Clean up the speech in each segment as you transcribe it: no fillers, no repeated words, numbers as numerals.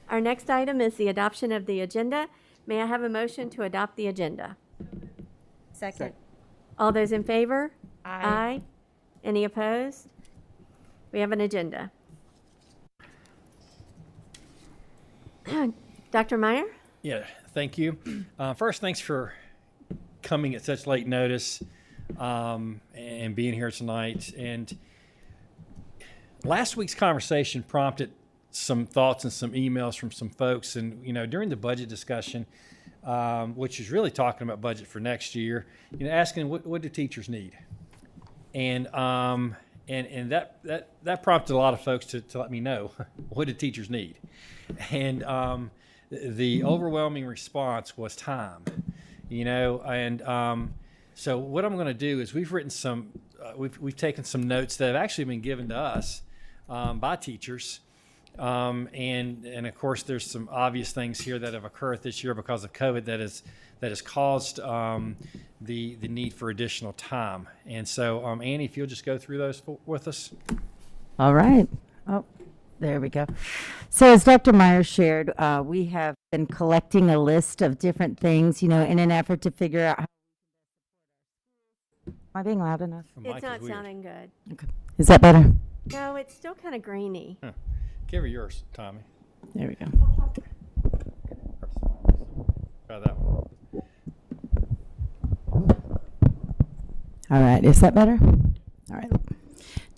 Our next item is the adoption of the agenda. May I have a motion to adopt the agenda? Second. All those in favor? Aye. Any opposed? We have an agenda. Dr. Meyer? Yeah, thank you. First, thanks for coming at such late notice and being here tonight. And last week's conversation prompted some thoughts and some emails from some folks. And, during the budget discussion, which is really talking about budget for next year, asking what do teachers need? And that prompted a lot of folks to let me know what do teachers need. And the overwhelming response was time, so what I'm going to do is we've written we've taken some notes that have actually been given to us by teachers. And of course, there's some obvious things here that have occurred this year because of COVID that has caused the need for additional time. And so, Annie, if you'll just go through those with us. All right. Oh, there we go. So as Dr. Meyer shared, we have been collecting a list of different things, in an effort to figure out. Am I being loud enough? The mic It's is not weird. sounding good. Okay. Is that better? No, it's still kind of grainy. Huh. Give her yours, Tommy. There we go. Try that one. All right. Is that better? All right.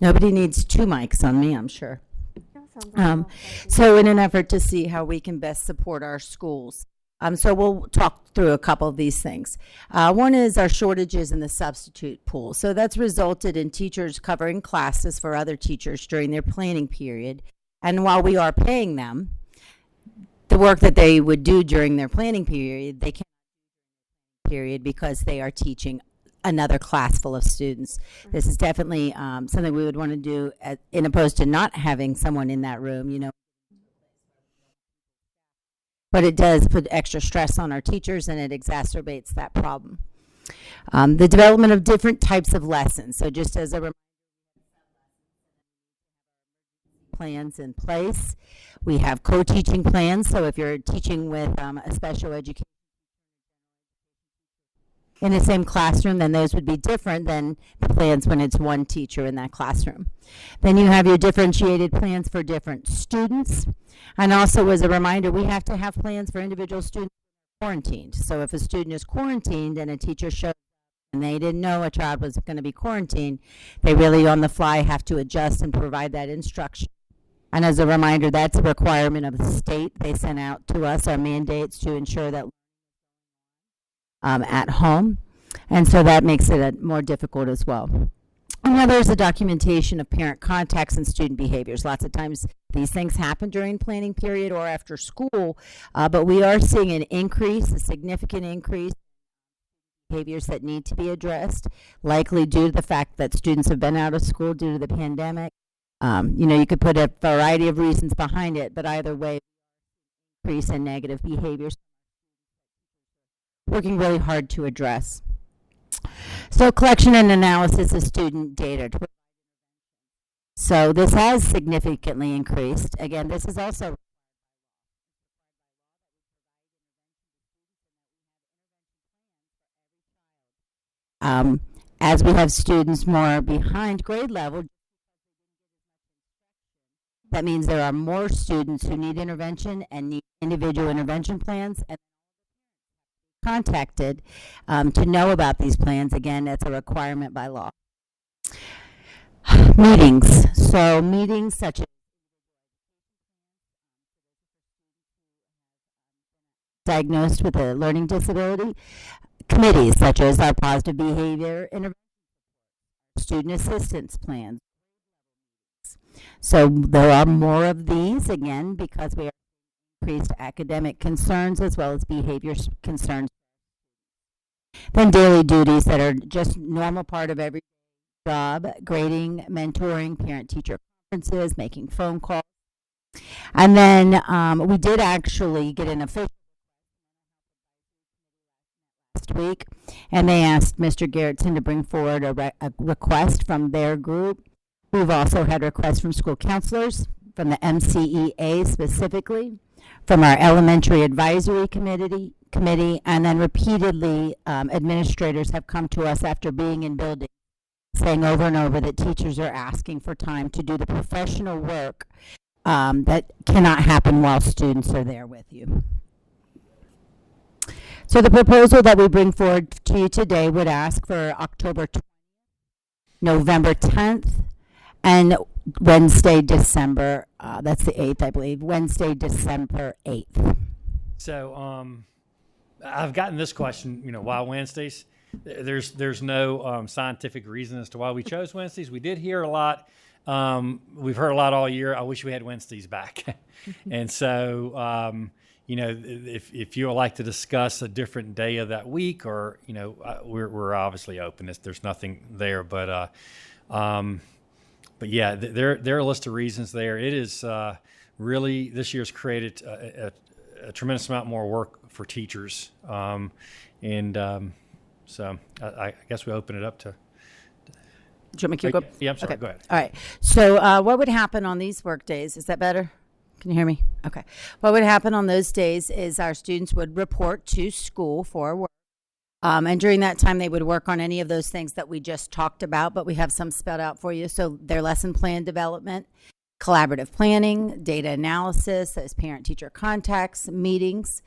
Nobody needs two mics on me, I'm sure. That sounds like a lot. So in an effort to see how we can best support our schools. So we'll talk through a couple of these things. One is our shortages in the substitute pool. So that's resulted in teachers covering classes for other teachers during their planning period. And while we are paying them, the work that they would do during their planning period, they can't because they are teaching another class full of students. This is definitely something we would want to do in opposed to not having someone in that room, But it does put extra stress on our teachers and it exacerbates that problem. The development of different types of lessons. So just as a reminder, plans in place. We have co-teaching plans. So if you're teaching with a special education in the same classroom, then those would be different than the plans when it's one teacher in that classroom. Then you have your differentiated plans for different students. And also as a reminder, we have to have plans for individual students quarantined. So if a student is quarantined and a teacher shows up and they didn't know a child was going to be quarantined, they really on the fly have to adjust and provide that instruction. And as a reminder, that's a requirement of the state. They sent out to us our mandates to ensure that at home, and so that makes it more difficult as well. And now there's a documentation of parent contacts and student behaviors. Lots of times these things happen during planning period or after school, but we are seeing an increase, a significant increase in behaviors that need to be addressed, likely due to the fact that students have been out of school due to the pandemic. You could put a variety of reasons behind it, but either way, increase in negative behaviors, working really hard to address. So collection and analysis of student data. So this has significantly increased. Again, this is also as we have students more behind grade level, that means there are more students who need intervention and need individual intervention plans and contacted to know about these plans. Again, that's a requirement by law. Meetings. So meetings such as diagnosed with a learning disability, committees such as our positive behavior intervention, student assistance plans. So there are more of these, again, because we have increased academic concerns as well as behavior concerns. Then daily duties that are just normal part of every job, grading, mentoring, parent-teacher conferences, making phone calls. And then we did actually get an official last week, and they asked Mr. Garrettson to bring forward a request from their group. We've also had requests from school counselors, from the MCEA specifically, from our elementary advisory committee, and then repeatedly administrators have come to us after being in building, saying over and over that teachers are asking for time to do the professional work that cannot happen while students are there with you. So the proposal that we bring forward to you today would ask for October 20th, November 10th, and Wednesday, December, that's the 8th, I believe, Wednesday, December 8th. So I've gotten this question, why Wednesdays? There's no scientific reason as to why we chose Wednesdays. We did hear a lot. We've heard a lot all year. I wish we had Wednesdays back. And so, if you would like to discuss a different day of that week, or we're obviously open. There's nothing there, but yeah, there are a list of reasons there. It is really, this year's created a tremendous amount more work for teachers, so I guess we open it up to. Do you want me to keep going? Yeah, I'm sorry. Okay. Go ahead. All right. So what would happen on these work days? Is that better? Can you hear me? Okay. What would happen on those days is our students would report to school for work. And during that time, they would work on any of those things that we just talked about, but we have some spelled out for you. So their lesson plan development, collaborative planning, data analysis, those parent-teacher contacts, meetings.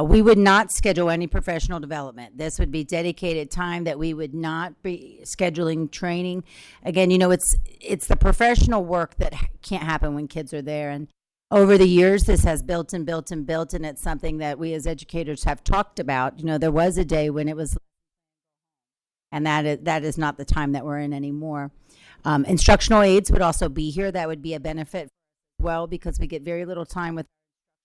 We would not schedule any professional development. This would be dedicated time that we would not be scheduling training. Again, it's the professional work that can't happen when kids are there. And over the years, this has built and built and built, and it's something that we as educators have talked about. There was a day when it was, and that is not the time that we're in anymore. Instructional aides would also be here. That would be a benefit as well, because we get very little time with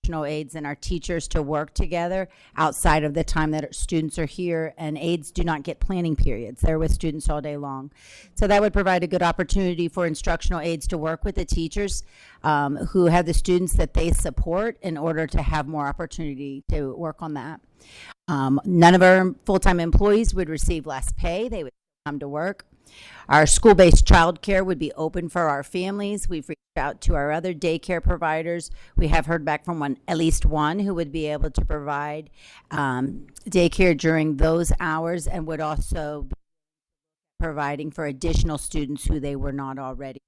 instructional aides and our teachers to work together outside of the time that our students are here, and aides do not get planning periods. They're with students all day long. So that would provide a good opportunity for instructional aides to work with the teachers who have the students that they support, in order to have more opportunity to work on that. None of our full-time employees would receive less pay. They would come to work. Our school-based childcare would be open for our families. We've reached out to our other daycare providers. We have heard back from at least one who would be able to provide daycare during those hours, and would also be providing for additional students who they were not already.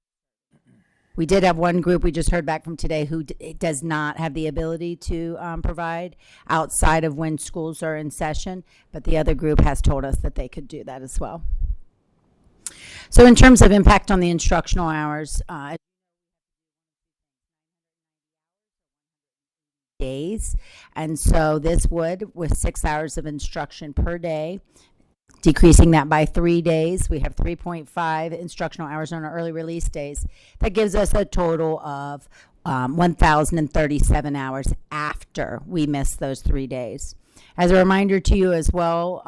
We did have one group we just heard back from today who does not have the ability to provide outside of when schools are in session, but the other group has told us that they could do that as well. So in terms of impact on the instructional hours, days, and so this would, with 6 hours of instruction per day, decreasing that by 3 days. We have 3.5 instructional hours on our early release days. That gives us a total of 1,037 hours after we miss those 3 days. As a reminder to you as well,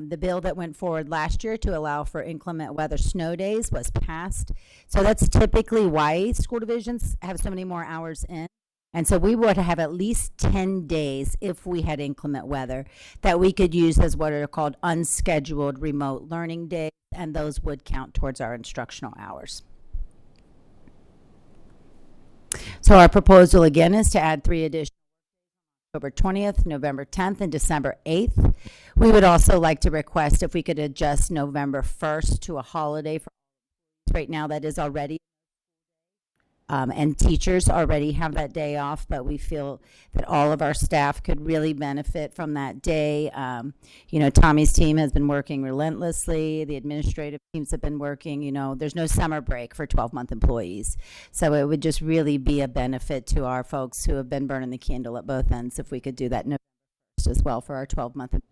the bill that went forward last year to allow for inclement weather snow days was passed. So that's typically why school divisions have so many more hours in. And so we would have at least 10 days, if we had inclement weather, that we could use as what are called unscheduled remote learning days, and those would count towards our instructional hours. So our proposal again is to add 3 additional October 20th, November 10th, and December 8th. We would also like to request if we could adjust November 1st to a holiday. For right now, that is already, and teachers already have that day off, but we feel that all of our staff could really benefit from that day. Tommy's team has been working relentlessly. The administrative teams have been working. There's no summer break for 12-month employees. So it would just really be a benefit to our folks who have been burning the candle at both ends if we could do that November 1st as well for our 12-month employees.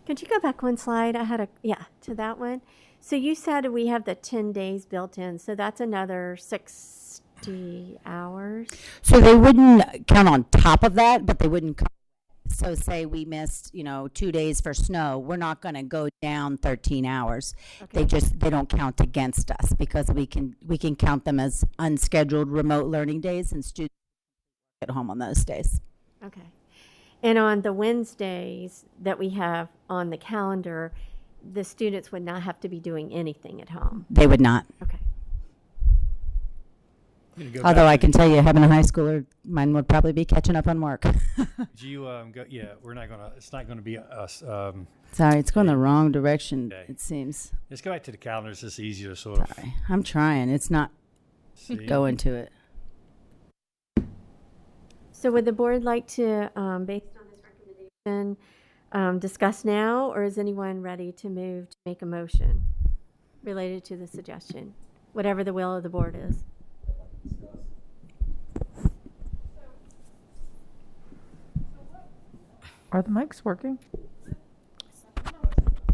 Could you go back one slide? To that one. So you said we have the 10 days built in, so that's another 60 hours. So they wouldn't count on top of that, but they wouldn't count. So say we missed, 2 days for snow, we're not going to go down 13 hours. Okay. They don't count against us, because we can count them as unscheduled remote learning days, and students at home on those days. Okay. And on the Wednesdays that we have on the calendar, the students would not have to be doing anything at home. They would not. Okay. You go Although back I to can tell you, having a high schooler, mine would probably be catching up on work. Did you go? Yeah, we're not gonna. It's not gonna be us. Sorry, it's going the wrong direction, Okay. it seems. Let's go back to the calendar. It's just easier to sort of Sorry. I'm trying. It's not see. going to it. So would the board like to, based on this recommendation, discuss now, or is anyone ready to move to make a motion related to the suggestion? Whatever the will of the board is. Are the mics working?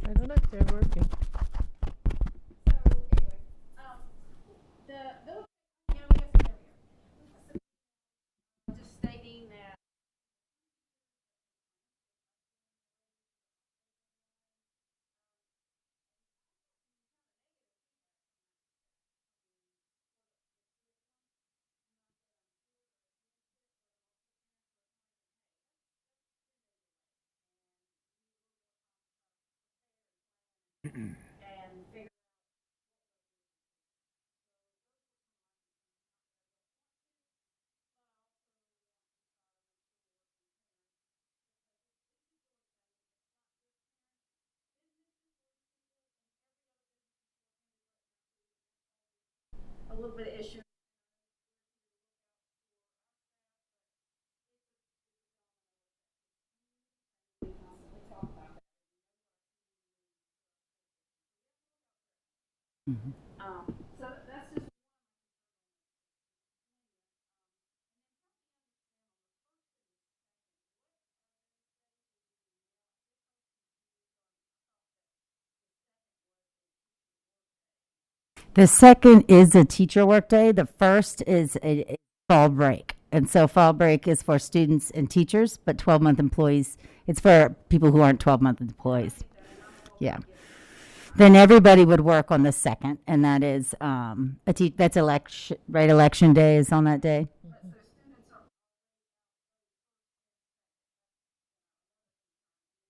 I don't know if they're working. Just stating that a little bit of issue. So that's just The second is a teacher workday. The first is a fall break. And so fall break is for students and teachers, but 12-month employees, it's for people who aren't 12-month employees. Yeah. Then everybody would work on the second, and that is that's election, right? Election day is on that day.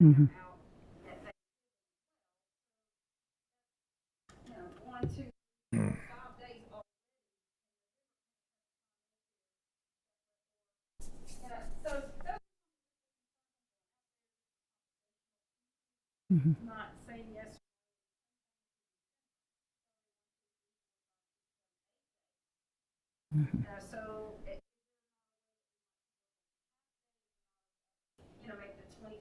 Mm-hmm. not saying yes. So, make the 20.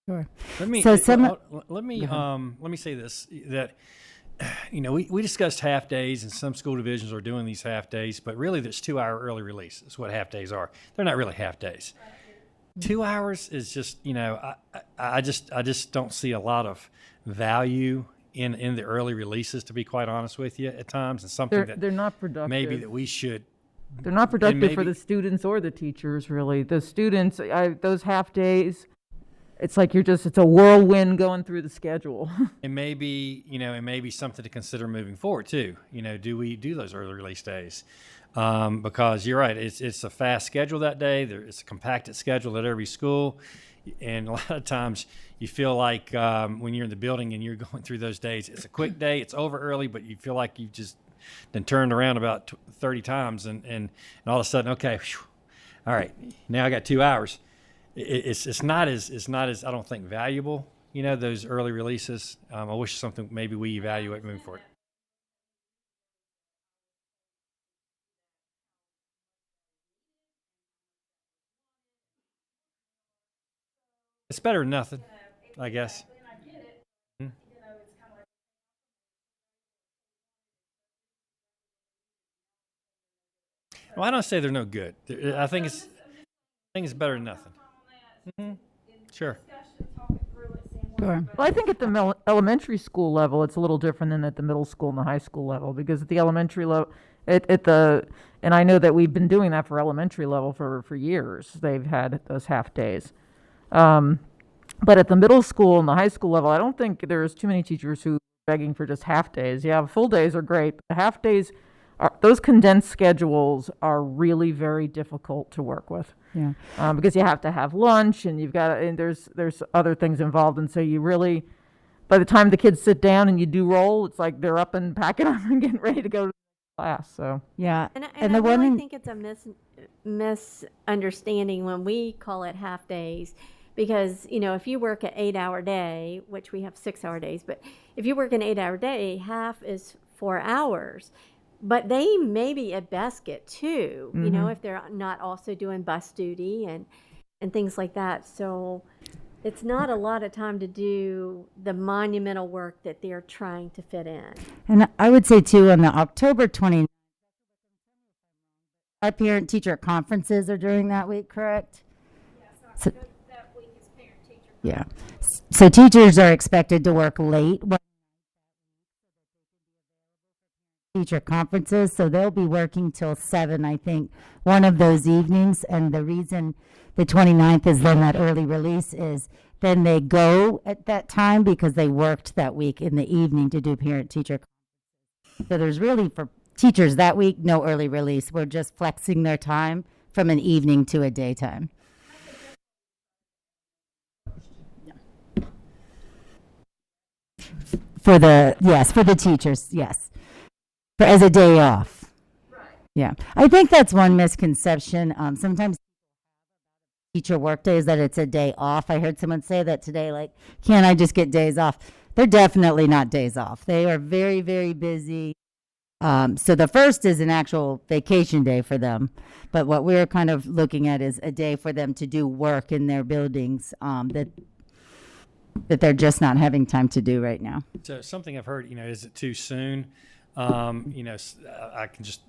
Sure. Let me So some- let me say this, that we discussed half days, and some school divisions are doing these half days, but really there's 2-hour early release is what half days are. They're not really half days. 2 hours is just I just don't see a lot of value in the early releases, to be quite honest with you, at times, and something They're that not productive. maybe that we should. They're not productive for maybe- the students or the teachers, really. The students, those half days, it's like it's a whirlwind going through the schedule. And maybe, it may be something to consider moving forward too. Do we do those early release days? Because you're right, it's a fast schedule that day. It's a compacted schedule at every school. And a lot of times you feel like when you're in the building and you're going through those days, it's a quick day, it's over early, but you feel like you've just then turned around about 30 times and all of a sudden, okay, whew, all right, now I got 2 hours. It's not as I don't think valuable, those early releases. I wish something maybe we evaluate moving forward. It's better than nothing, I guess. Well, I don't say they're no good. I think it's better than nothing. Sure. Sure. Well, I think at the elementary school level, it's a little different than at the middle school and the high school level, because at the elementary level, and I know that we've been doing that for elementary level for years. They've had those half days. But at the middle school and the high school level, I don't think there's too many teachers who are begging for just half days. Yeah, full days are great, but the half days those condensed schedules are really very difficult to work with. Yeah. Because you have to have lunch and there's other things involved. And so you really, by the time the kids sit down and you do roll, it's like they're up and packing up and getting ready to go to class. So Yeah. And And I the one really in- think it's a misunderstanding when we call it half days, because, you know, if you work an 8-hour day, which we have 6-hour days, but if you work an 8-hour day, half is 4 hours. But they maybe at best get 2, you know, if they're not also doing bus duty and things like that. So it's not a lot of time to do the monumental work that they're trying to fit in. And I would say too, on the October 29th, our parent-teacher conferences are during that week, correct? So- That week is parent-teacher. Yeah. So teachers are expected to work late teacher conferences, so they'll be working till 7, I think, one of those evenings. And the reason the 29th is then that early release is then they go at that time because they worked that week in the evening to do parent-teacher. So there's really, for teachers that week, no early release. We're just flexing their time from an evening to a daytime. For the teachers, yes. As a day off. Right. Yeah. I think that's one misconception. Sometimes teacher work days that it's a day off. I heard someone say that today, like, can't I just get days off? They're definitely not days off. They are very, very busy. So the first is an actual vacation day for them. But what we're kind of looking at is a day for them to do work in their buildings that they're just not having time to do right now. So something I've heard, you know, is it too soon? You know, I can just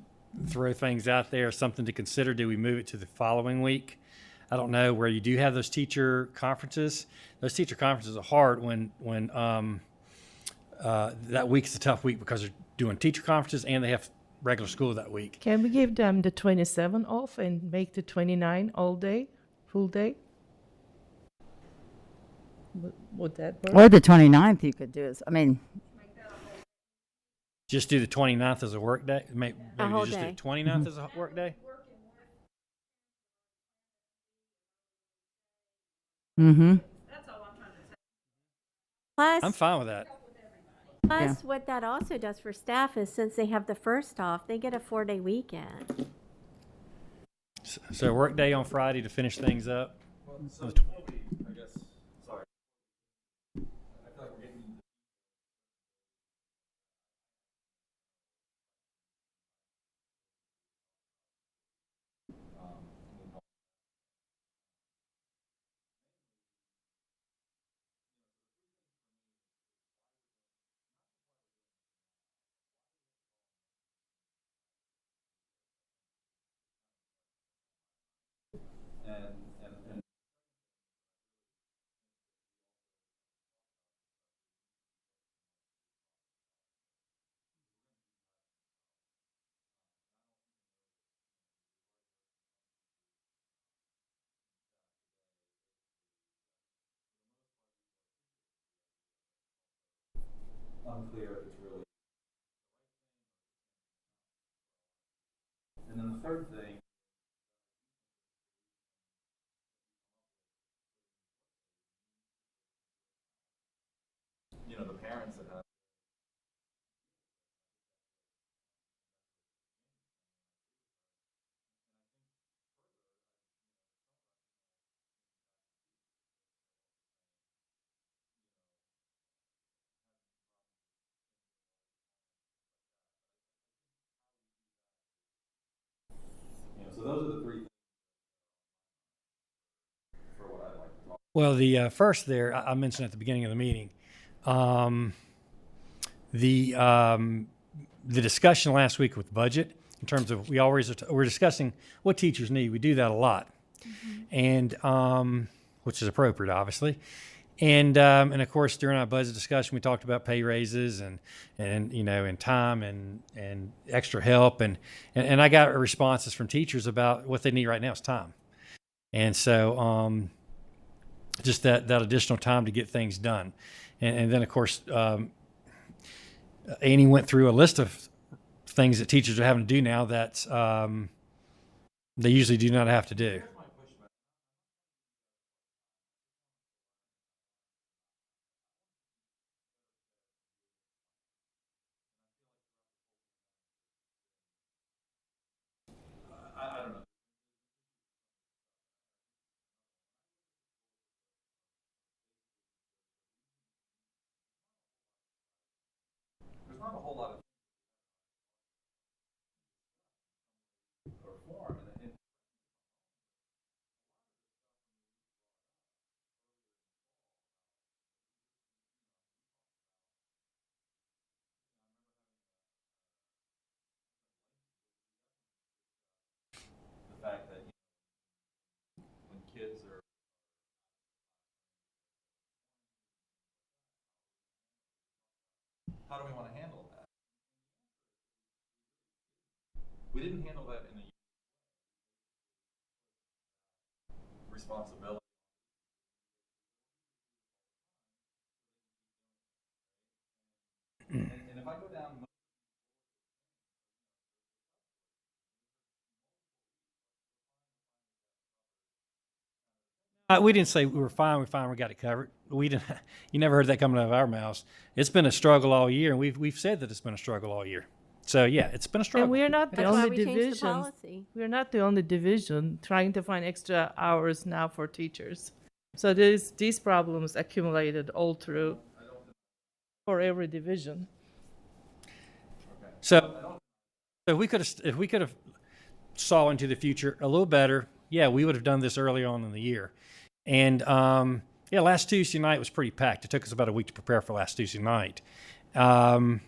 throw things out there, something to consider. Do we move it to the following week? I don't know, where you do have those teacher conferences. Those teacher conferences are hard when that week's a tough week because they're doing teacher conferences and they have regular school that week. Can we give them the 27 off and make the 29 all day, full day? Would that work? Or the 29th you could do. Just do the 29th as a work day? Maybe whole just do day. the 29th as a work day? Mm-hmm. Plus, I'm fine with that. what that also does for staff is since they have the first off, they get a 4-day weekend. So work day on Friday to finish things up. Well, the first there, I mentioned at the beginning of the meeting, the discussion last week with budget in terms of we're discussing what teachers need. We do that a lot, and which is appropriate, obviously. And of course, during our budget discussion, we talked about pay raises and you know, and time and extra help, and I got responses from teachers about what they need right now is time, and so just that additional time to get things done, and then of course Annie went through a list of things that teachers are having to do now that they usually do not have to do. We didn't say we were fine. We're fine. We got it covered. We didn't. You never heard that coming out of our mouths. It's been a struggle all year, and we've said that it's been a struggle all year. So yeah, it's been a struggle. And we are not the That's why only we changed the division. policy. We are not the only division trying to find extra hours now for teachers. So these problems accumulated all through for every division. So if we could have saw into the future a little better, yeah, we would have done this early on in the year. And yeah, last Tuesday night was pretty packed. It took us about a week to prepare for last Tuesday night. And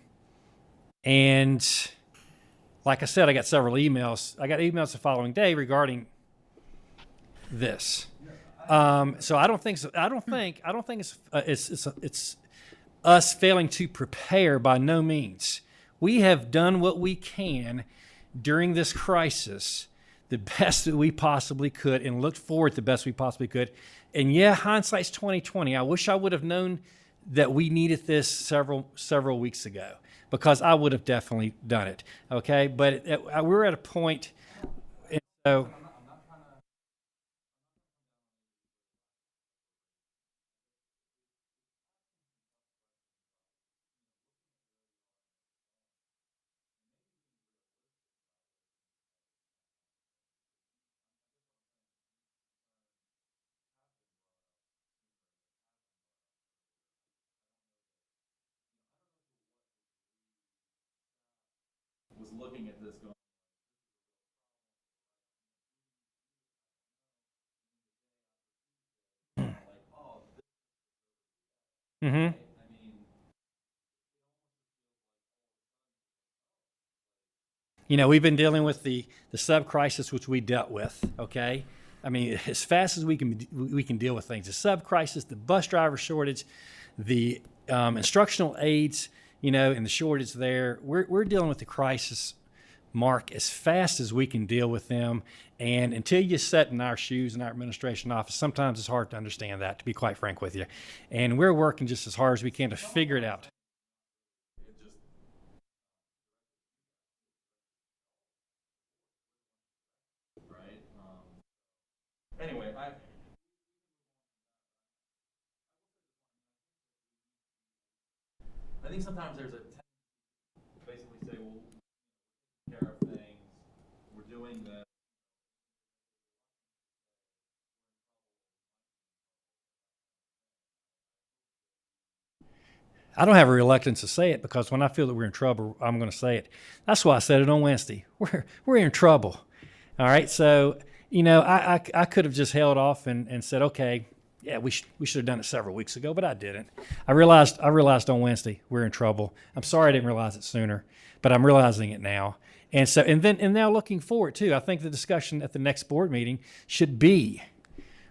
like I said, I got several emails. I got emails the following day regarding this. So I don't think it's us failing to prepare by no means. We have done what we can during this crisis, the best that we possibly could, and looked forward the best we possibly could. And yeah, hindsight's 2020. I wish I would have known that we needed this several weeks ago, because I would have definitely done it. Okay, but we're at a point. And so, mm-hmm. You know, we've been dealing with the sub crisis, which we dealt with. Okay, I mean, as fast as we can deal with things. The sub crisis, the bus driver shortage, the instructional aides, you know, and the shortage there. We're dealing with the crisis mark as fast as we can deal with them. And until you sit in our shoes in our administration office, sometimes it's hard to understand that, to be quite frank with you. And we're working just as hard as we can to figure it out. I think sometimes there's a tendency to basically say, well, we're taking care of things, we're doing this. I don't have a reluctance to say it, because when I feel that we're in trouble, I'm going to say it. That's why I said it on Wednesday. We're in trouble. All right. So, you know, I could have just held off and said, okay, yeah, we should have done it several weeks ago, but I didn't. I realized on Wednesday we're in trouble. I'm sorry I didn't realize it sooner, but I'm realizing it now. And so, and now looking forward too, I think the discussion at the next board meeting should be,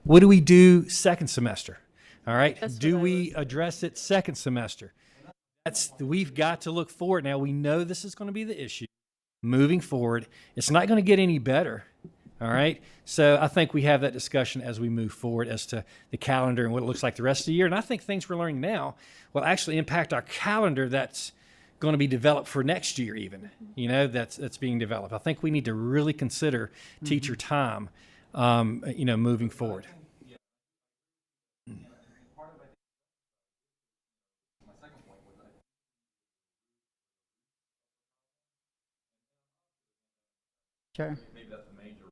what do we do second semester? All right. Do we address it second semester? We've got to look forward. Now, we know this is going to be the issue moving forward. It's not going to get any better. All right. So I think we have that discussion as we move forward as to the calendar and what it looks like the rest of the year. And I think things we're learning now will actually impact our calendar that's going to be developed for next year even, that's being developed. I think we need to really consider teacher time, moving forward. Sure. Maybe that's the major.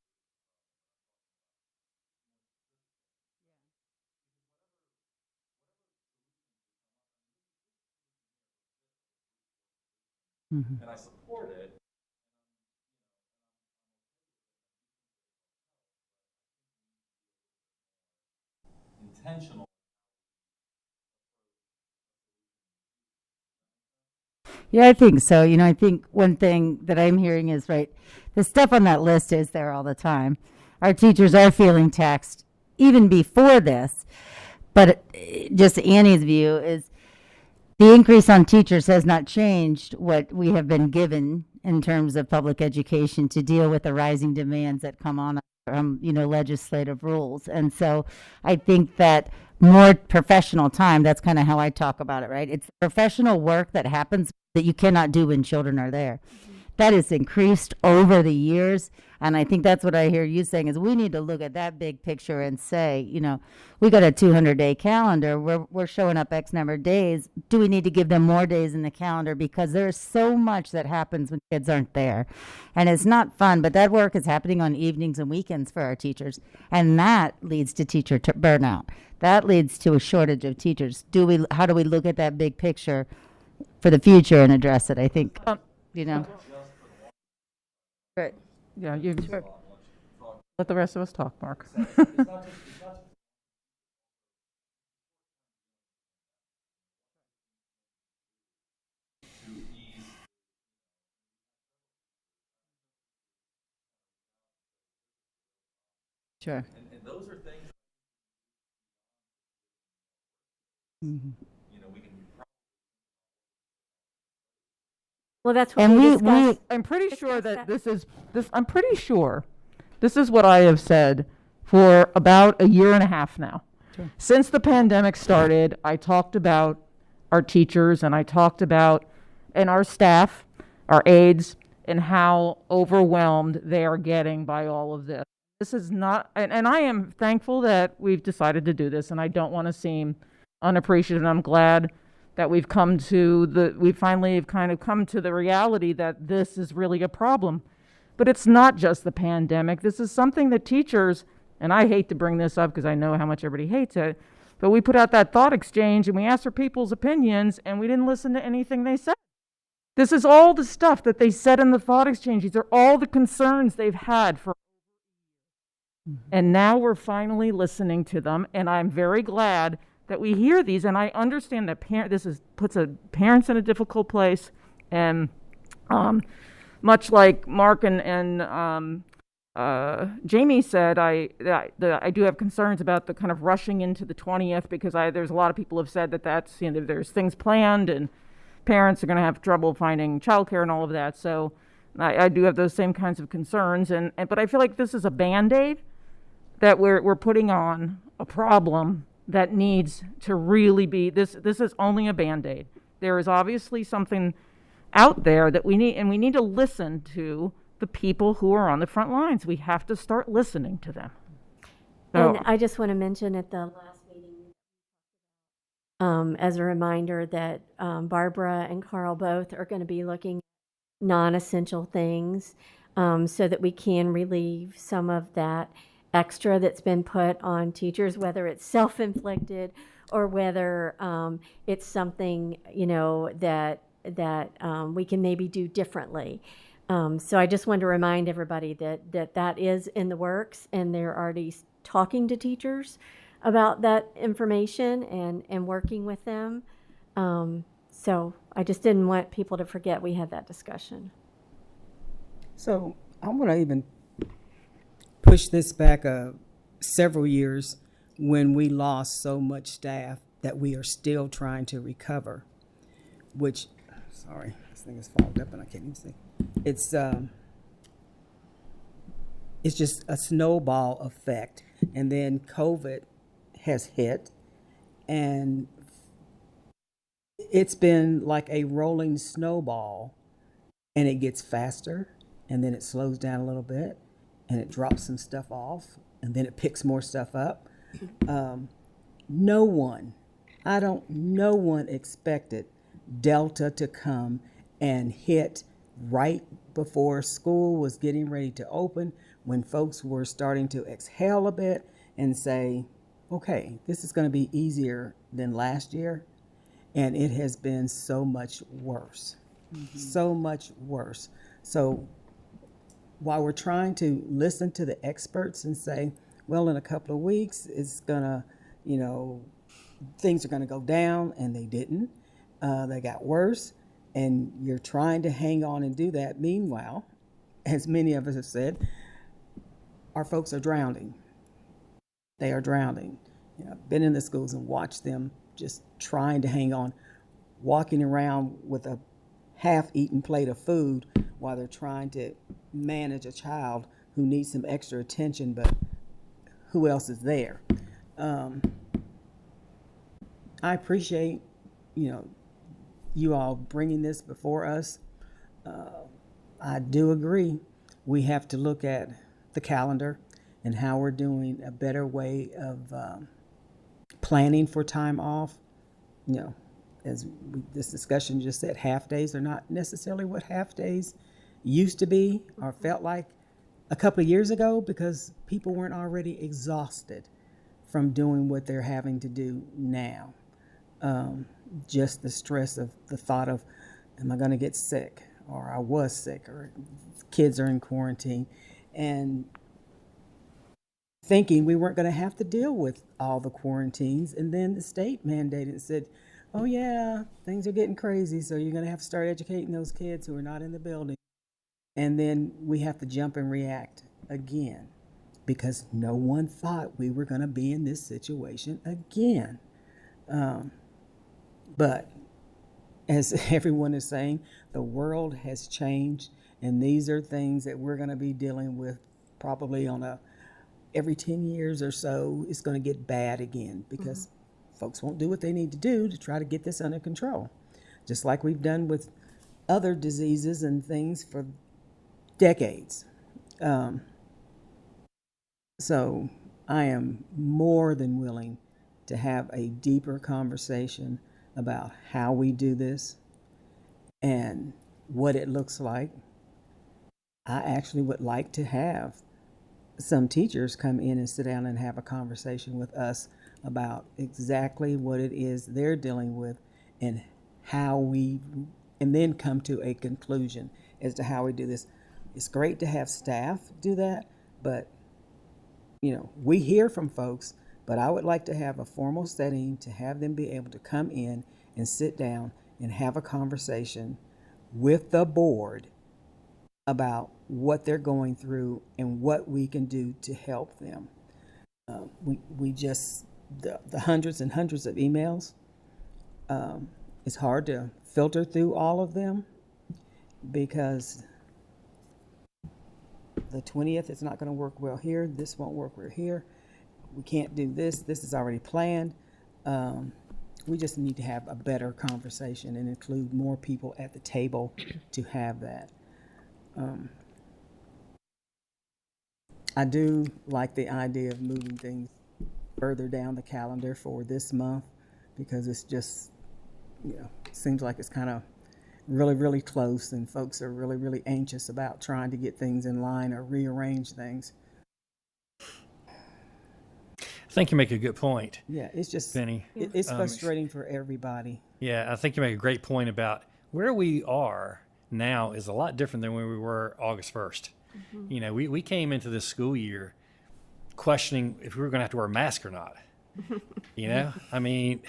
Mhm. And I support it. Intentional. Yeah, I think so. I think one thing that I'm hearing is right, the stuff on that list is there all the time. Our teachers are feeling taxed even before this, but just Annie's view is the increase on teachers has not changed what we have been given in terms of public education to deal with the rising demands that come on us from, legislative rules. And so I think that more professional time, that's kind of how I talk about it, right? It's professional work that happens that you cannot do when children are there. That has increased over the years. And I think that's what I hear you saying is we need to look at that big picture and say, we got a 200-day calendar. We're showing up X number of days. Do we need to give them more days in the calendar? Because there's so much that happens when kids aren't there. And it's not fun, but that work is happening on evenings and weekends for our teachers. And that leads to teacher burnout. That leads to a shortage of teachers. How do we look at that big picture for the future and address it? I think, Right. Yeah, you let the rest of us talk, Mark. Sure. And those are things, Mhm. we can. Well, that's what And we we discussed. I'm pretty sure Discuss that I'm pretty sure this is what I have said for about a year and a half now. Sure. Since the pandemic started, I talked about our teachers and and our staff, our aides, and how overwhelmed they are getting by all of this. This is not, and I am thankful that we've decided to do this, and I don't want to seem unappreciative. And I'm glad that we finally have kind of come to the reality that this is really a problem. But it's not just the pandemic. This is something that teachers, and I hate to bring this up because I know how much everybody hates it, but we put out that thought exchange and we asked for people's opinions and we didn't listen to anything they said. This is all the stuff that they said in the thought exchange. These are all the concerns they've had for. And now we're finally listening to them, and I'm very glad that we hear these. And I understand that puts parents in a difficult place, and much like Mark and Jamie said, I do have concerns about the kind of rushing into the 20th because there's a lot of people have said that's there's things planned and parents are going to have trouble finding childcare and all of that. So I do have those same kinds of concerns, but I feel like this is a Band-Aid that we're putting on a problem that needs to really be, this is only a Band-Aid. There is obviously something out there that we need, and we need to listen to the people who are on the front lines. We have to start listening to them. And I just want to mention at the last meeting, as a reminder that Barbara and Carl both are going to be looking at non-essential things so that we can relieve some of that extra that's been put on teachers, whether it's self-inflicted or whether it's something, that we can maybe do differently. So I just wanted to remind everybody that is in the works, and they're already talking to teachers about that information and working with them. So I just didn't want people to forget we had that discussion. So I want to even push this back several years when we lost so much staff that we are still trying to recover, which, sorry, this thing is fogged up and I can't even see. It's just a snowball effect. And then COVID has hit, and it's been like a rolling snowball, and it gets faster, and then it slows down a little bit, and it drops some stuff off, and then it picks more stuff up. No one, no one expected Delta to come and hit right before school was getting ready to open, when folks were starting to exhale a bit and say, okay, this is going to be easier than last year. And it has been so much worse, so much worse. So while we're trying to listen to the experts and say, well, in a couple of weeks, it's gonna, things are gonna go down, and they didn't. They got worse, and you're trying to hang on and do that. Meanwhile, as many of us have said, our folks are drowning. They are drowning. I've been in the schools and watched them just trying to hang on, walking around with a half-eaten plate of food while they're trying to manage a child who needs some extra attention, but who else is there? I appreciate, you all bringing this before us. I do agree. We have to look at the calendar and how we're doing a better way of planning for time off. This discussion just said, half days are not necessarily what half days used to be or felt like a couple of years ago, because people weren't already exhausted from doing what they're having to do now. Just the stress of the thought of, am I going to get sick? Or I was sick, or kids are in quarantine, and thinking we weren't going to have to deal with all the quarantines. And then the state mandated and said, oh yeah, things are getting crazy, so you're going to have to start educating those kids who are not in the building. And then we have to jump and react again, because no one thought we were going to be in this situation again. But as everyone is saying, the world has changed, and these are things that we're going to be dealing with probably on every 10 years or so. It's going to get bad again, because folks won't do what they need to do to try to get this under control, just like we've done with other diseases and things for decades. So I am more than willing to have a deeper conversation about how we do this and what it looks like. I actually would like to have some teachers come in and sit down and have a conversation with us about exactly what it is they're dealing with, and and then come to a conclusion as to how we do this. It's great to have staff do that, but we hear from folks, but I would like to have a formal setting to have them be able to come in and sit down and have a conversation with the board about what they're going through and what we can do to help them. We just, the hundreds and hundreds of emails, it's hard to filter through all of them, because the 20th is not going to work well here. This won't work well here. We can't do this. This is already planned. We just need to have a better conversation and include more people at the table to have that. I do like the idea of moving things further down the calendar for this month, because it's just, seems like it's kind of really, really close, and folks are really, really anxious about trying to get things in line or rearrange things. I think you make a good point. Yeah, it's just, Penny. it's frustrating for everybody. Yeah, I think you make a great point about where we are now is a lot different than where we were August 1st. We came into this school year questioning if we were going to have to wear a mask or not. I mean,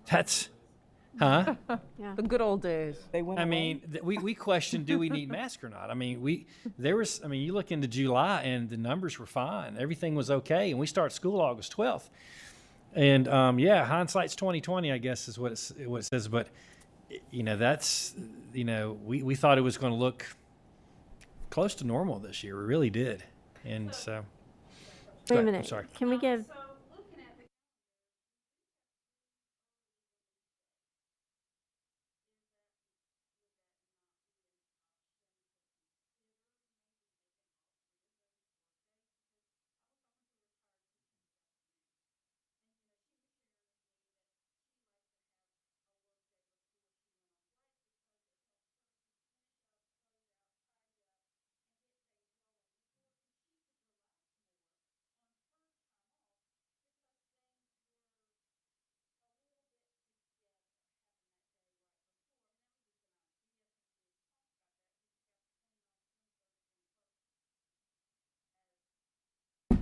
that's, huh? Yeah. The good old days. They went I away. mean, we questioned, do we need masks or not? I mean, you look into July and the numbers were fine. Everything was okay. And we start school August 12th. And hindsight's 2020, I guess is what it says. But, that's, we thought it was going to look close to normal this year. We really did. And so. Wait a I'm minute. sorry. Can we give? So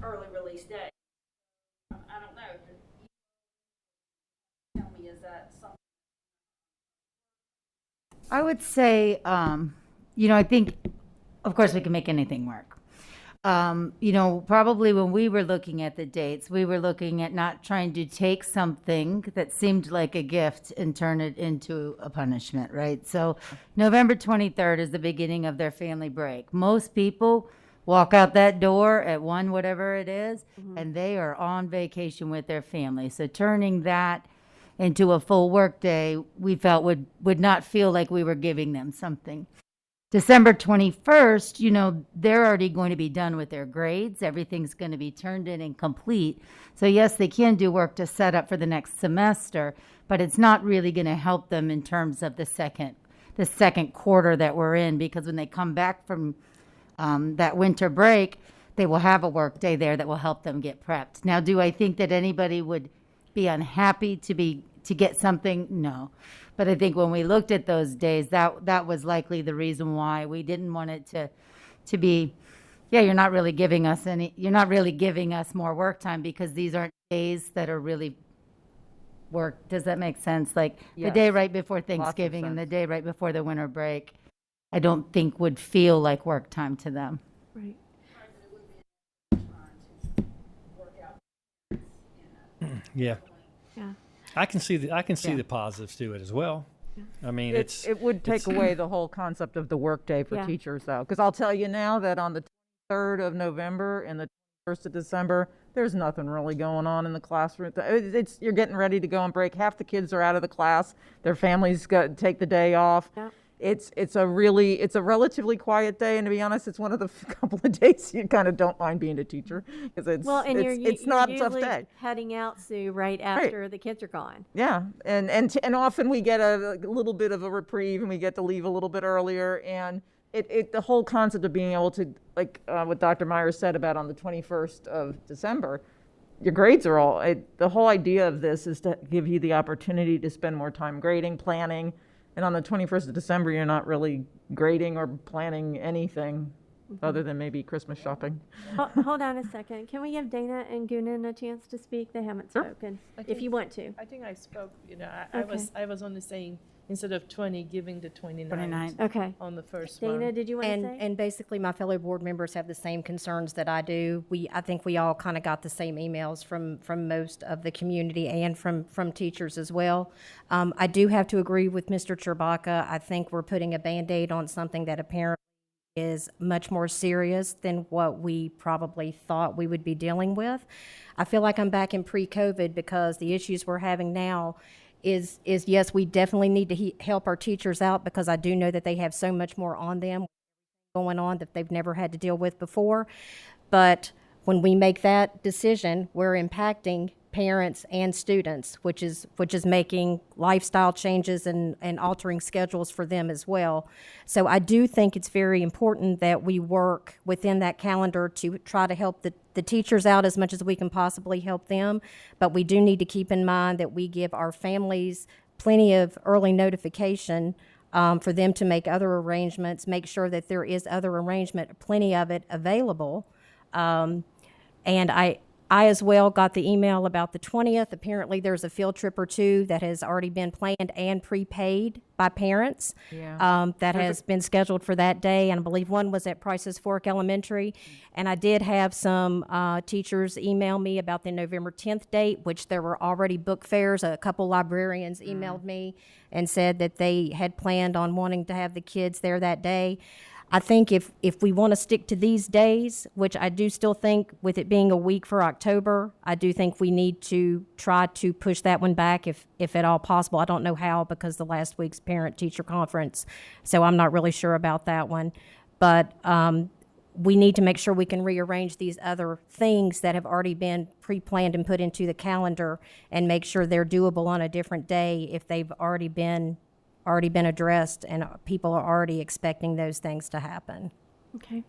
early release day. I don't know. Tell me, is that something? I would say, I think, of course, we can make anything work. Probably when we were looking at the dates, we were looking at not trying to take something that seemed like a gift and turn it into a punishment, right? So November 23rd is the beginning of their family break. Most people walk out that door at 1, whatever it is, and they are on vacation with their family. So turning that into a full work day, we felt would not feel like we were giving them something. December 21st, they're already going to be done with their grades. Everything's going to be turned in and complete. So yes, they can do work to set up for the next semester, but it's not really going to help them in terms of the second quarter that we're in, because when they come back from that winter break, they will have a work day there that will help them get prepped. Now, do I think that anybody would be unhappy to get something? No. But I think when we looked at those days, that was likely the reason why we didn't want it to be, yeah, you're not really giving us more work time, because these aren't days that are really work. Does that make sense? Like the day Yes. right before Thanksgiving and the day right before the winter break, I don't think would feel like work time to them. Right. Yeah. Yeah. I can see the positives to it as well. I mean, It would take it's- away the whole concept of the workday for Yeah. teachers, though. Because I'll tell you now that on the 3rd of November and the 1st of December, there's nothing really going on in the classroom. You're getting ready to go on break. Half the kids are out of the class. Their families take the day off. Yep. It's a relatively quiet day, and to be honest, it's one of the couple of days you kind of don't mind being a teacher, because it's not a tough usually day. heading out, Sue, right after the kids are gone. Yeah, and often we get a little bit of a reprieve, and we get to leave a little bit earlier. And the whole concept of being able to, like what Dr. Myers said about on the 21st of December, your grades are the whole idea of this is to give you the opportunity to spend more time grading, planning. And on the 21st of December, you're not really grading or planning anything other than maybe Christmas shopping. Hold on a second. Can we give Dana and Gunan a chance to speak? They haven't spoken. If you want to. I think I spoke, Okay. I was only saying, instead of 20, giving the 29 29. Okay. on the first Dana, one. did you want to And, say? and basically, my fellow board members have the same concerns that I do. I think we all kind of got the same emails from most of the community and from teachers as well. I do have to agree with Mr. Chewbacca. I think we're putting a Band-Aid on something that apparently is much more serious than what we probably thought we would be dealing with. I feel like I'm back in pre-COVID, because the issues we're having now is yes, we definitely need to help our teachers out, because I do know that they have so much more on them going on that they've never had to deal with before. But when we make that decision, we're impacting parents and students, which is making lifestyle changes and altering schedules for them as well. So I do think it's very important that we work within that calendar to try to help the teachers out as much as we can possibly help them. But we do need to keep in mind that we give our families plenty of early notification for them to make other arrangements, make sure that there is other arrangement, plenty of it available. And I as well got the email about the 20th. Apparently, there's a field trip or two that has already been planned and prepaid by parents. Yeah. That has been scheduled for that day, and I believe one was at Price's Fork Elementary. And I did have some teachers email me about the November 10th date, which there were already book fairs. A couple librarians emailed me and said that they had planned on wanting to have the kids there that day. I think if we want to stick to these days, which I do still think with it being a week for October, I do think we need to try to push that one back if at all possible. I don't know how, because the last week's parent-teacher conference, so I'm not really sure about that one. But we need to make sure we can rearrange these other things that have already been pre-planned and put into the calendar, and make sure they're doable on a different day if they've already been addressed and people are already expecting those things to happen. Okay.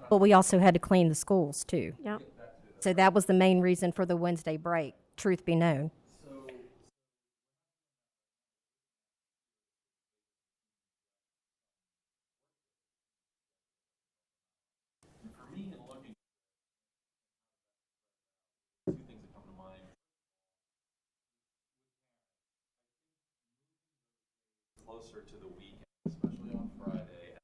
But we also had to clean the schools too. Yep. So that was the main reason for the Wednesday break, truth be known. For me, in looking, two things that come to mind. Closer to the weekend, especially on Friday.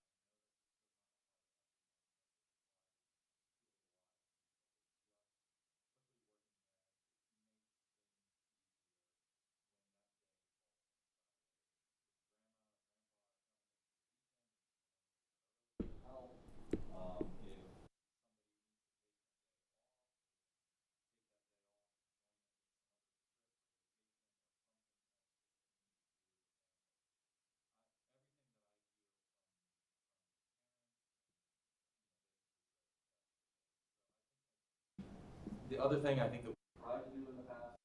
The other thing I think that we tried to do in the past.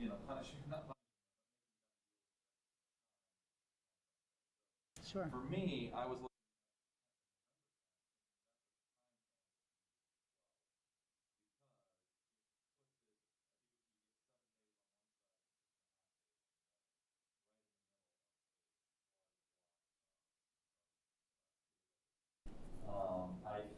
You know, punishing, not punishing. Sure. For me, I was looking I think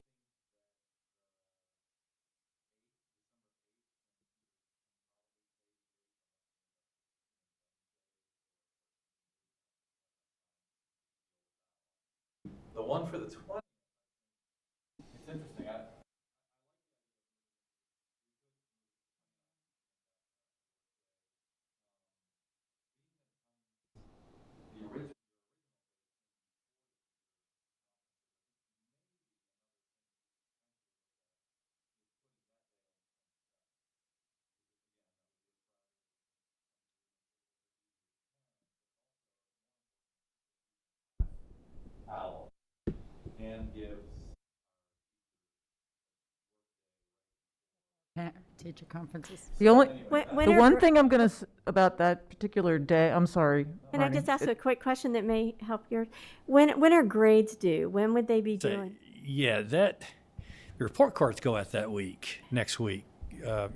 the one for the 20th, it's interesting. The original. Out and gives Teacher conferences. The only, When the are one gr- thing I'm going to, about that particular day, I'm sorry. Can I Marty. just ask a quick question that may help yours? When are grades due? When would they be So, doing? yeah, the report cards go out that week, next week.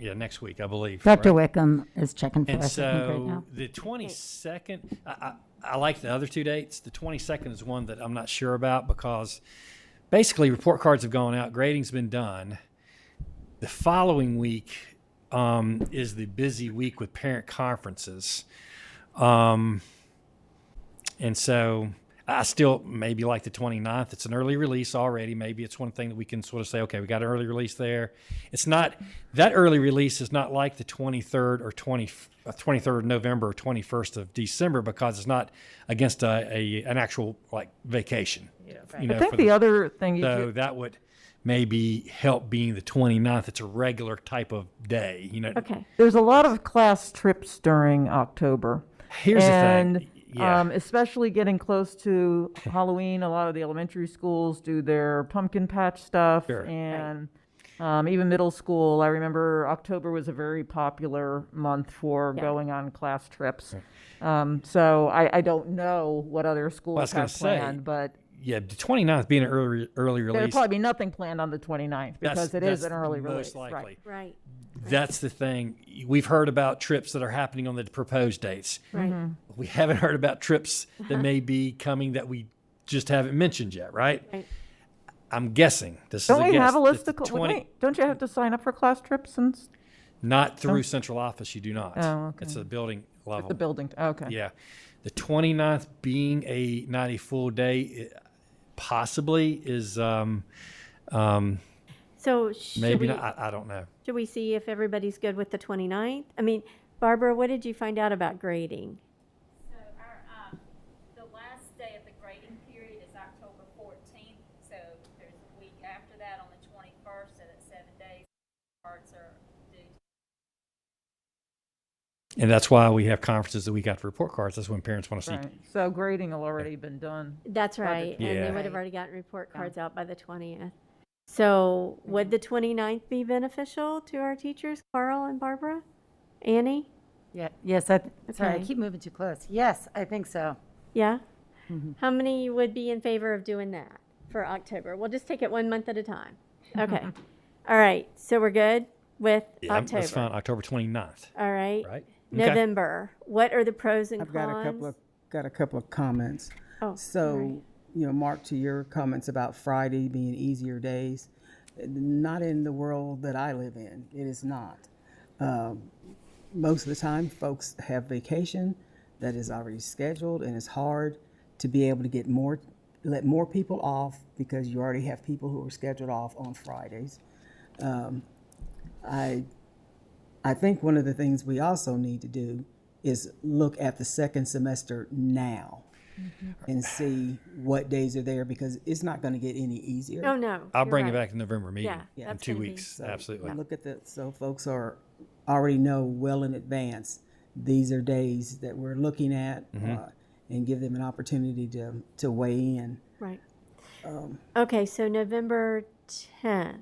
Next week, I believe. Dr. right? Wickham is checking for And us, I think, right so now. the 22nd, I like the other two dates. The 22nd is one that I'm not sure about because basically report cards have gone out, grading's been done. The following week is the busy week with parent conferences. And so I still maybe like the 29th. It's an early release already. Maybe it's one thing that we can sort of say, okay, we got an early release there. It's not, that early release is not like the 23rd or 23rd of November or 21st of December because it's not against an actual like vacation. Yeah. You know, I think for the other thing you so could, that would maybe help being the 29th. It's a regular type of day, you know. Okay. there's a lot of class trips during October. Here's and, the thing. Yeah. Especially getting close to Halloween, a lot of the elementary schools do their pumpkin patch stuff, Sure. and even middle school. I remember October was a very popular month for Yeah. going on class trips. So I don't know what other schools was gonna have say, planned, but Yeah, the 29th being an early there'll release. probably be nothing planned on the 29th because it is that's an early most release. likely. Right. Right. That's the thing. We've heard about trips that are happening on the proposed dates. Right. We haven't heard about trips that may be coming that we just haven't mentioned yet, right? Right. I'm guessing. This Don't is a we guess. have a that list the of, 20 wait, don't you have to sign up for class trips and Not through central office, you do not. Oh, okay. It's a building level. the building? Okay. Yeah. The 29th being not a full day, possibly is So should maybe we, not. I don't know. should we see if everybody's good with the 29th? I mean, Barbara, what did you find out about grading? So our, the last day of the grading period is October 14th, so there's a week after that on the 21st, so that's 7 days. Cards are due. And that's why we have conferences the week after report cards. That's when parents want to see. Right. So grading will already been done. That's right. And they Yeah. would have already gotten report cards out by the 20th. So would the 29th be beneficial to our teachers, Carl and Barbara? Annie? Yeah, yes, sorry, I Okay. keep moving too close. Yes, I think so. Yeah? How many would be in favor of doing that for October? We'll just take it 1 month at a time. Okay. All right. So we're good with Yeah, October. that's fine. October 29th, All right. right? Okay. November. What are the pros and I've cons? got a couple of comments. Oh, So, sorry. Mark, to your comments about Friday being easier days, not in the world that I live in. It is not. Most of the time, folks have vacation that is already scheduled, and it's hard to be able to let more people off because you already have people who are scheduled off on Fridays. I think one of the things we also need to do is look at the second semester now and see what days are there, because it's not going to get any easier. Oh, no. I'll you're bring right. it back to November meeting Yeah, in that's 2 gonna be- weeks. So Absolutely. Look at so folks already know well in advance, these are days that we're looking at, and give them an opportunity to weigh in. Right. Okay, so November 10th.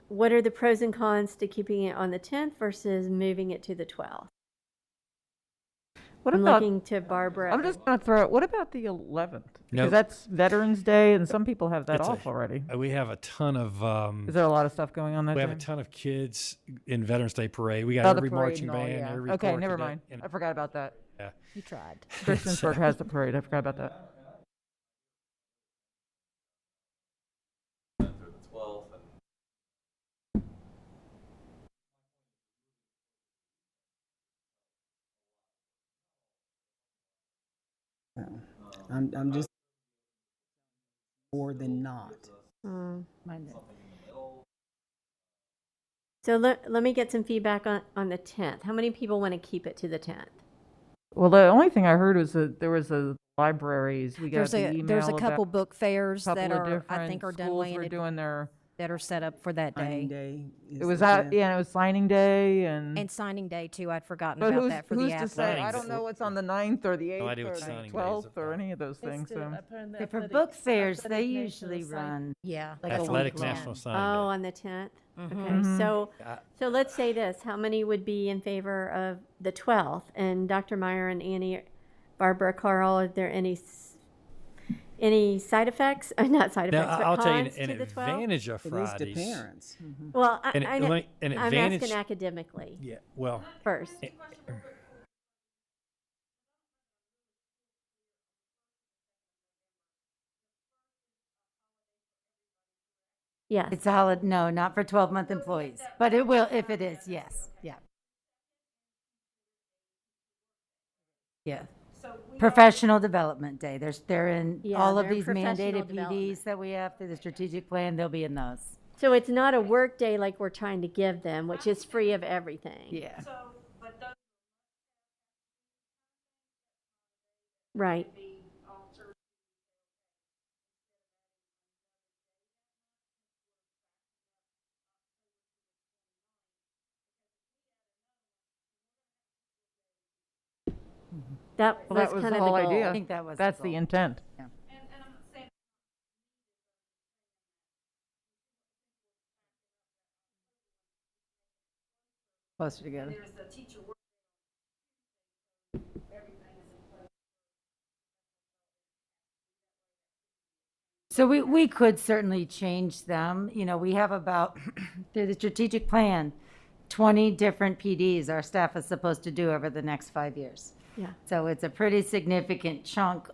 What are the pros and cons to keeping it on the 10th versus moving it to the 12th? What I'm about, looking to Barbara. I'm just going to throw, what about the 11th? No. Because that's Veterans Day and some people have that It's off already. We have a ton of Is there a lot of stuff going on that we day? have a ton of kids in Veterans Day parade. We got Oh, the every parade marching and all, band, yeah. every Okay, corps never cadet, mind. and- I forgot about that. yeah. You tried. Christiansburg has the parade. I forgot about that. Through the 12th, and I'm just more than not. Mm. Mine did. So let me get some feedback on the 10th. How many people want to keep it to the 10th? Well, the only thing I heard was that there was a libraries. We got There's the a, email there's a about couple book fairs couple that of are, I different think are done schools way were in doing their. that are set up for that Signing day. day. It was that, yeah, it was signing day and. And signing day too, I'd forgotten But about who's, that for who's the to say? athletics. I don't know what's on the 9th or the 8th idea what or signing the day is 12th or about. any of those things. So. For book fairs, they usually run Yeah. like a Athletic week long. National Oh, Signing on the 10th? Mm-hmm. Okay, so, Day. so let's say this, how many would be in favor of the 12th? And Dr. Meyer and Annie, Barbara, Carl, are there any side effects? Not side Now, effects, but I'll tell you cons an to the 12th? advantage of It is Fridays. to parents. Well, An- I know, let me- an I'm advantage- asking academically Yeah, well, first. Yes, It's a holiday, no, not for 12-month employees, but it will if it is, yes, yeah. Yeah. Professional Development Day, they're in Yeah, all of they're in these professional mandated development. PDs that we have through the strategic plan, they'll be in those. so it's not a work day like we're trying to give them, which is free of everything. Yeah. Right. That Well, was that was kind the of the whole goal. idea. I think that was That's the the goal. intent. Closer together. So we could certainly change them. You know, we have about, through the strategic plan, 20 different PDs our staff is supposed to do over the next 5 years. Yeah. So it's a pretty significant chunk.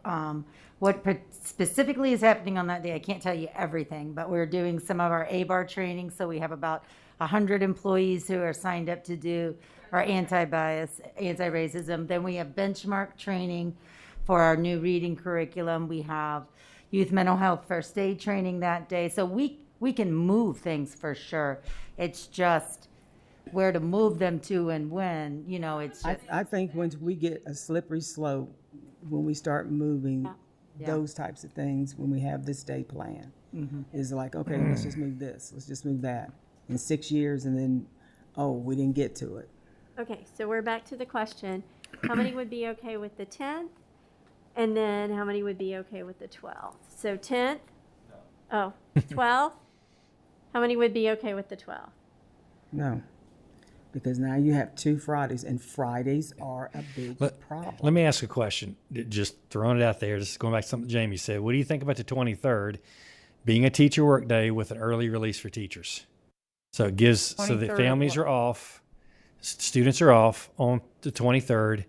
What specifically is happening on that day, I can't tell you everything, but we're doing some of our ABAR training. So we have about 100 employees who are signed up to do our anti-bias, anti-racism. Then we have benchmark training for our new reading curriculum. We have youth mental health first aid training that day. So we can move things for sure. It's just where to move them to and when, you know, it's just. I think once we get a slippery slope, when we start moving those types of things, when we have this day plan, is like, okay, let's just move this, let's just move that. In 6 years, and then, oh, we didn't get to it. Okay, so we're back to the question. How many would be okay with the 10th? And then how many would be okay with the 12th? So 10th? Oh, 12? How many would be okay with the 12? No, because now you have 2 Fridays, and Fridays are a big problem. Let me ask a question. Just throwing it out there. Just going back to something Jamie said. What do you think about the 23rd being a teacher work day with an early release for teachers? So it gives so that 23rd families are off, students are off on the 23rd,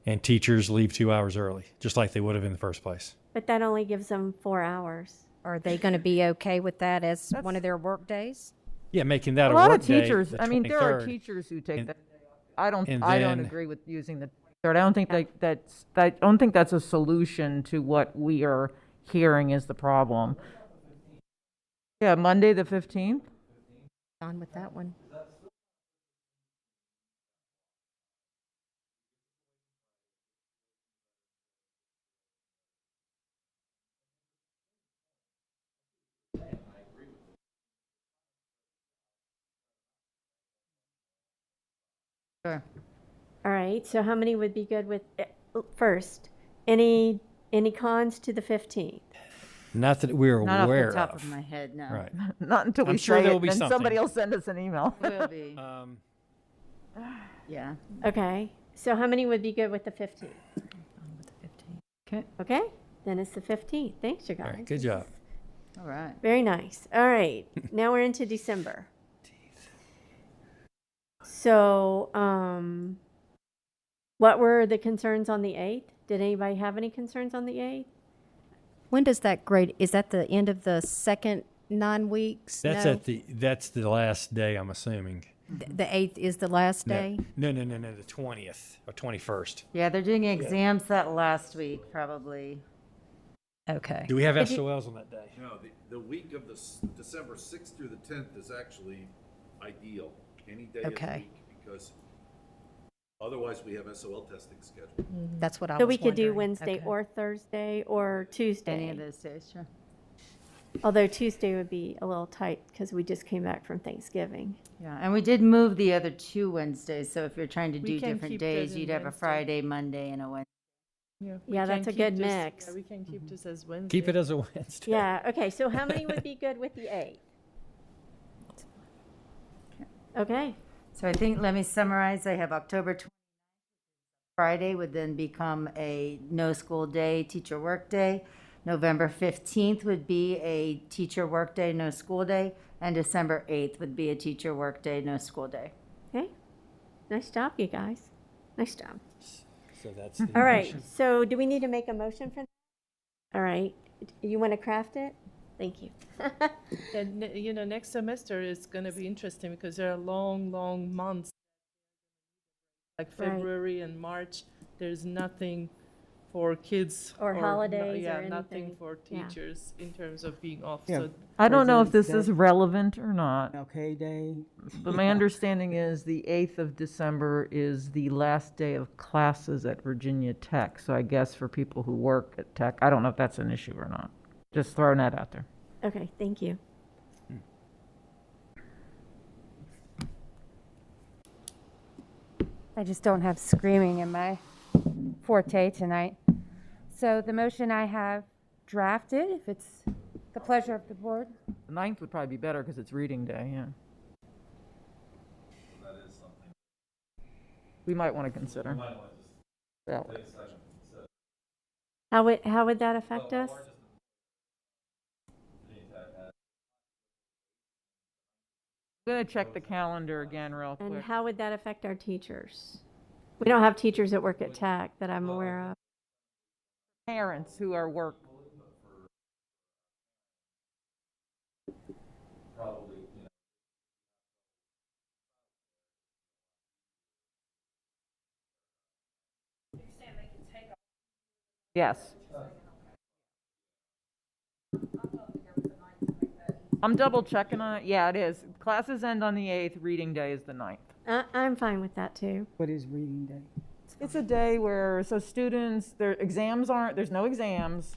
and teachers leave 2 hours early, just like they would have in the first place. But that only gives them 4 hours. Are they going to be okay with that as one of their work days? Yeah, making that A a lot work of day, teachers, the I mean, there are 23rd. teachers who take And- that day off. I don't and then- agree with using the third. I don't think I don't think that's a solution to what we are hearing is the problem. Yeah, Monday the 15th? On with that one. Sure. All right, so how many would be good with, first, any cons to the 15th? Not that we're Not off aware the top of. of my head, no. Right. Not until we I'm sure say there it, will be then something. somebody will send us an email. Will be, yeah. Okay, so how many would be good with the 15th? Okay, Okay, then it's the 15th. Thanks, you All guys. right. Good job. all right. Very nice. All right, now we're into December. So, what were the concerns on the 8th? Did anybody have any concerns on the 8th? When does that grade, is that the end of the second 9 weeks? That's No? that's the last day, I'm assuming. The 8th is the last No. day? No, the 20th or 21st. Yeah, they're doing exams that last week, probably. Okay. Do we have Did you- SOLs on that day? No, the week of December 6th through the 10th is actually ideal, any day of the Okay. week, because otherwise we have SOL testing scheduled. That's what I was So wondering. we could do Wednesday Okay. or Thursday or Tuesday. Any of those days, sure. Although Tuesday would be a little tight because we just came back from Thanksgiving. Yeah, and we did move the other 2 Wednesdays, so if you're trying to We do can different keep days, that in you'd have a Wednesday. Friday, Monday, and a Wednesday. Yeah, Yeah, that's a good mix. Yeah, we can keep this as Wednesday. Keep it as a Wednesday. Yeah, okay, so how many would be good with the 8th? Okay, So I think, let me summarize, I have October 29th, Friday would then become a no school day, teacher work day. November 15th would be a teacher work day, no school day. And December 8th would be a teacher work day, no school day. okay. Nice job, you guys. Nice job. So that's the All right, motion. so do we need to make a motion for that? All right, you want to craft it? Thank you. And, next semester is going to be interesting because there are long, long months. Like Right. February and March, there's nothing for kids. Or holidays Yeah, or nothing anything. for Yeah. teachers in terms of being off. Yeah. So I don't know if this President's is relevant or not, Okay, Day. but my understanding is the 8th of December is the last day of classes at Virginia Tech. So I guess for people who work at Tech, I don't know if that's an issue or not. Just throwing that out there. Okay, thank you. I just don't have screaming in my forte tonight. So the motion I have drafted, if it's the pleasure of the board. The 9th would probably be better because it's reading day, yeah. That is something. We might want to consider. Might want to just Well, take a second. So, How would that affect us? I'm going to check the calendar again real And quick. how would that affect our teachers? We don't have teachers that work at Tech that I'm aware of. Parents who are work. probably, Yes. I'm double checking on it. Yeah, it is. Classes end on the 8th, reading day is the 9th. I'm fine with that too. What is reading day? It's a day where, so students, their exams aren't, there's no exams,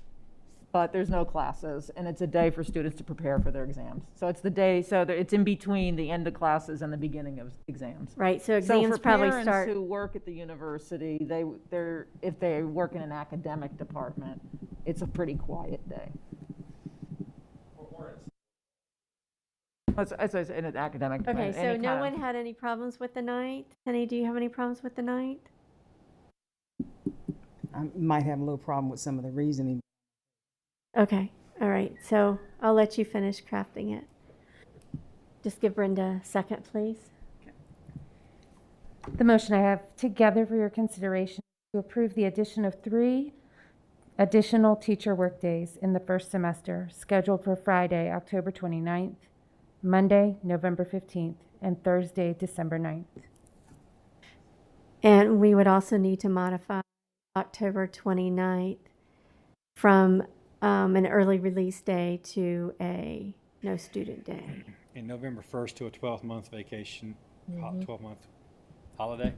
but there's no classes, and it's a day for students to prepare for their exams. So it's the day, so it's in between the end of classes and the beginning of exams. Right, so So exams for probably parents start, who work at the university, if they work in an academic department, it's a pretty quiet day. or It's in an academic. Okay, so any no kind one of- had any problems with the night? Penny, do you have any problems with the night? I might have a little problem with some of the reasoning. Okay, all right, so I'll let you finish crafting it. Just give Brenda a second, please. The motion I have together for your consideration to approve the addition of 3 additional teacher workdays in the first semester, scheduled for Friday, October 29th, Monday, November 15th, and Thursday, December 9th. And we would also need to modify October 29th from an early release day to a no student day. And November 1st to a 12-month vacation, 12-month holiday.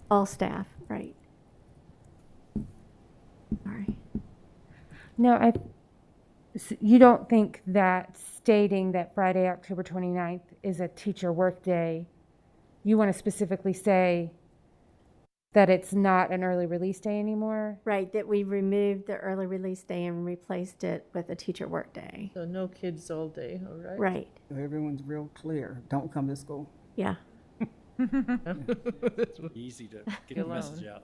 All staff, right? Sorry. No, you don't think that stating that Friday, October 29th is a teacher workday, you want to specifically say that it's not an early release day anymore? Right, that we removed the early release day and replaced it with a teacher work day. So no kids all day, all right? Right, So everyone's real clear. Don't come to school. yeah. Easy to get Be the message alone. out.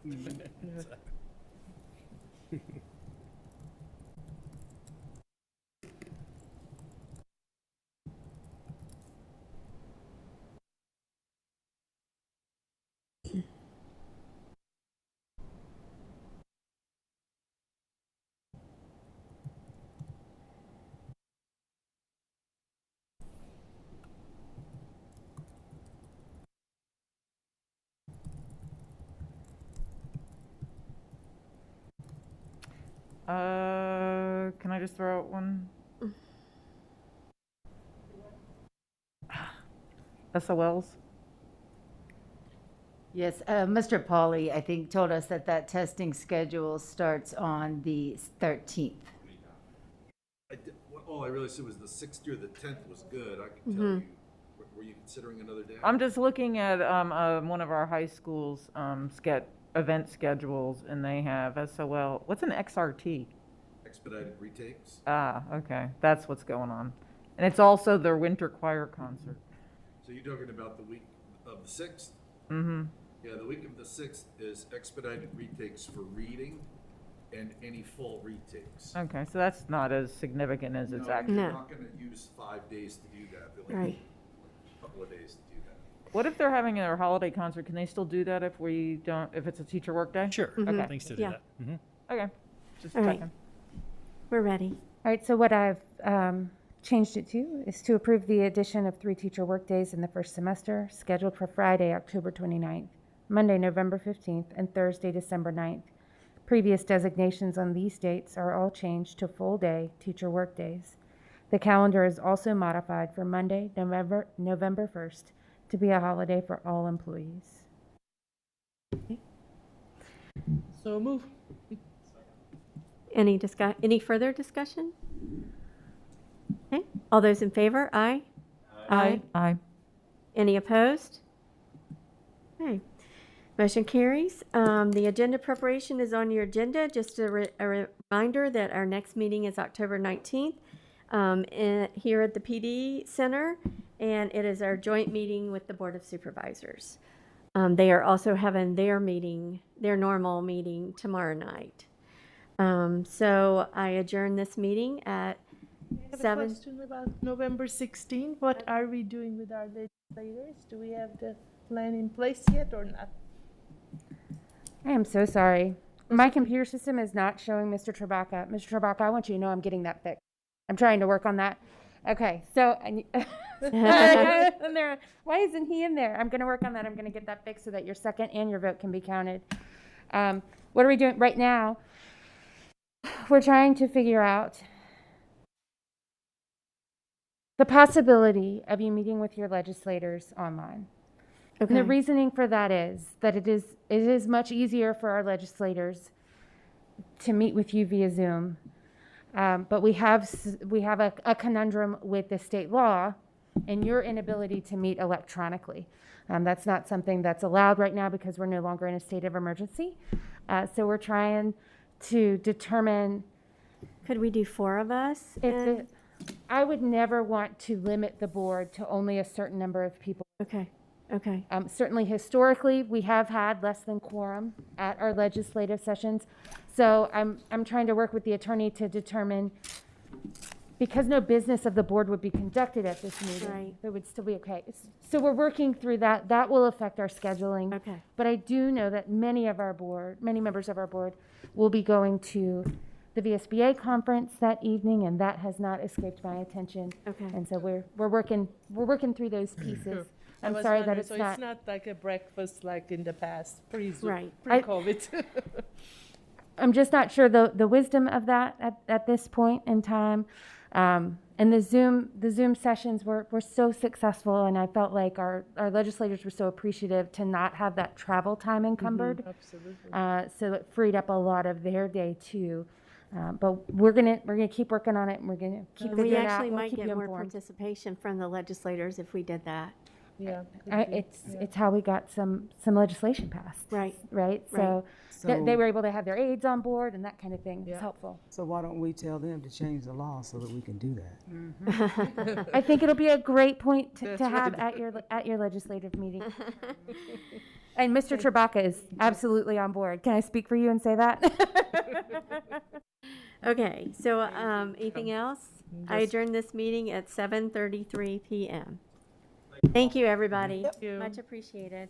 Can I just throw out one? SOLs? Yes, Mr. Pauly, I think, told us that that testing schedule starts on the 13th. All I really said was the 6th or the 10th was good. I can tell you. Were you considering another day? I'm just looking at one of our high schools' event schedules, and they have SOL. What's an XRT? Expedited retakes. Ah, okay, that's what's going on, and it's also their winter choir concert. So you're talking about the week of the 6th? Mm-hmm. Yeah, the week of the 6th is expedited retakes for reading and any full retakes. Okay, so that's not as significant as it's No, actually. No. You're not gonna use 5 days to do that. They'll Right. a couple of days to do that. What if they're having their holiday concert? Can they still do that if it's a teacher workday? Sure, Okay. thanks to do Yeah. that. Mhm. Okay, just All right. checking. We're ready. All right, so what I've changed it to is to approve the addition of 3 teacher workdays in the first semester, scheduled for Friday, October 29th, Monday, November 15th, and Thursday, December 9th. Previous designations on these dates are all changed to full-day teacher workdays. The calendar is also modified for Monday, November 1st, to be a holiday for all employees. So move. Any further discussion? Okay, all those in favor, aye? Aye. Any opposed? Okay, motion carries. The agenda preparation is on your agenda. Just a reminder that our next meeting is October 19th here at the PD Center, and it is our joint meeting with the Board of Supervisors. They are also having their normal meeting tomorrow night. So I adjourn this meeting at I have 7. a question about November 16. What are we doing with our legislators? Do we have the plan in place yet or not? I am so sorry. My computer system is not showing Mr. Trebaka. Mr. Trebaka, I want you to know I'm getting that fixed. I'm trying to work on that. Okay, so in there. Why isn't he in there? I'm going to work on that. I'm going to get that fixed so that your second and your vote can be counted. What are we doing right now? We're trying to figure out the possibility of you meeting with your legislators online. And the Okay. reasoning for that is that it is much easier for our legislators to meet with you via Zoom. But we have a conundrum with the state law and your inability to meet electronically. That's not something that's allowed right now because we're no longer in a state of emergency. So we're trying to determine Could we do 4 of us? if and- the, I would never want to limit the board to only a certain number of people. Okay, okay, Certainly historically, we have had less than quorum at our legislative sessions. So I'm trying to work with the attorney to determine, because no business of the board would be conducted at this meeting. Right. It would still be okay. So we're working through that. That will affect our scheduling. okay, But I do know that many members of our board will be going to the VSBA conference that evening, and that has not escaped my attention. okay. And so we're working through those pieces. I I'm was sorry that wondering, it's so not. it's not like a breakfast like in the past, Right. pre-COVID. I'm just not sure the wisdom of that at this point in time. And the Zoom sessions were so successful, and I felt like our legislators were so appreciative to not have that travel time encumbered. Absolutely. So it freed up a lot of their day too. But we're gonna keep working on it, and we're gonna keep And figuring we it out. actually We'll might keep get you more informed. participation from the legislators if we did that. Yeah. It's how we got some legislation passed. Right. Right. So So- they were able to have their aides on board and that kind of thing. It's Yeah. helpful. So why don't we tell them to change the law so that we can do that? I think it'll be a great point to That's have right. at your legislative meeting. And Mr. Trebaka is absolutely on board. Can I speak for you and say that? Okay, so, anything else? I adjourn this meeting at 7:33 PM. Thank you, everybody. you. Much appreciated.